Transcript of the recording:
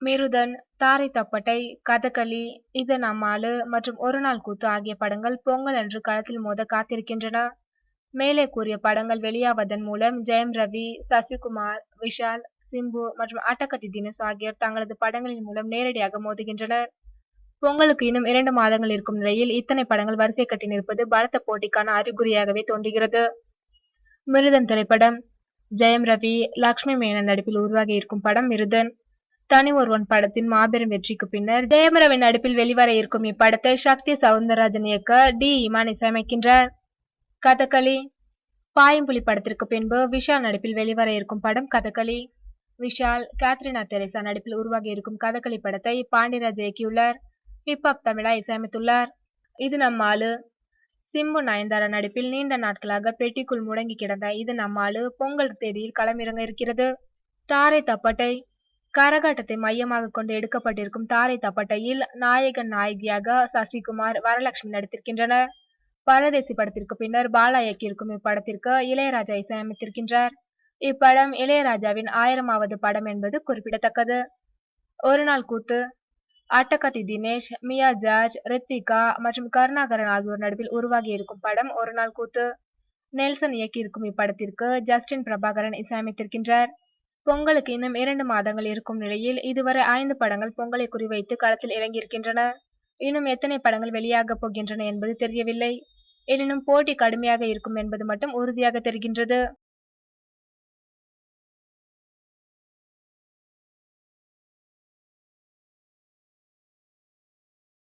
மிருதன், தாரை தப்பட்டை, கதகளி, இது நம்மாளு மற்றும் ஒரு நாள் கூத்து ஆகிய படங்கள் பொங்கல் அன்று களத்தில் மோத காத்திருக்கின்றன. மேலே கூறிய படங்கள் வெளியாவதன் மூலம் ஜெயம் ரவி, சசிகுமார், விஷால், சிம்பு மற்றும் அட்டகத்தி தினேஷ் ஆகியோர் தங்களது படங்களின் மூலம் நேரடியாக மோதுகின்றனர். பொங்கலுக்கு இன்னும் 2 மாதங்கள் இருக்கும் நிலையில் இத்தனை படங்கள் வரிசை கட்டி நிற்பது பலத்த போட்டிக்கான அறிகுறியாகவே தோன்றுகிறது. மிருதன் திரைப்படம் ஜெயம் ரவி, லக்ஷ்மி மேனன் நடிப்பில் உருவாகி இருக்கும் படம் மிருதன். தனி ஒருவன் படத்தின் மாபெரும் வெற்றிக்கு பின்னர் ஜெயம் ரவி நடிப்பில் வெளிவர இருக்கும் இப்படத்தை சக்தி சவுந்தரராஜன் இயக்க டி. இமான் இசையமைக்கின்றார். கதகளி பாயம்புலி படத்திற்கு பின்பு விஷால் நடிப்பில் வெளிவர இருக்கும் படம் கதகளி. விஷால், கேத்ரினா தெரேசா நடிப்பில் உருவாகி இருக்கும் கதகளி படத்தை பாண்டியராஜ் இயக்கியுள்ளார். ஹிப்ஹாப் தமிழா இசையமைத்துள்ளார். இது நம்மாளு சிம்பு, நயன்தாரா நடிப்பில் நீண்ட நாட்களாக பெட்டிக்குள் முடங்கி கிடந்த இது நம்மாளு பொங்கல் தேதியில் களமிறங்க இருக்கிறது. தாரை தப்பட்டை கரகாட்டத்தை மையமாக கொண்டு எடுக்கப்பட்டிருக்கும் தாரை தப்பட்டையில் நாயகன் நாயகியாக சசிகுமார், வரலட்சுமி நடித்திருக்கின்றனர். பரதேசி படத்திற்கு பின்னர் பாலா இயக்கியிருக்கும் இப்படத்திற்கு இளையராஜா இசையமைத்திருக்கின்றார். இப்படம் இளையராஜாவின் 1000வது படம் என்பது குறிப்பிடத்தக்கது. ஒரு நாள் கூத்து அட்டகத்தி தினேஷ், மியா ஜார்ஜ், ரித்திகா மற்றும் கருணாகரன் ஆகியோர் நடிப்பில் உருவாகி இருக்கும் படம் ஒரு நாள் கூத்து. நெல்சன் இயக்கியிருக்கும் இப்படத்திற்கு ஜஸ்டின் பிரபாகரன் இசையமைத்திருக்கின்றார். பொங்கலுக்கு இன்னும் 2 மாதங்கள் இருக்கும் நிலையில் இதுவரை 5 படங்கள் பொங்கலை குறிவைத்து களத்தில் இறங்கியிருக்கின்றன. இன்னும் எத்தனை படங்கள் வெளியாக போகின்றன என்பது தெரியவில்லை. எனினும் போட்டி கடுமையாக இருக்கும் என்பது மட்டும் உறுதியாக தெரிகின்றது.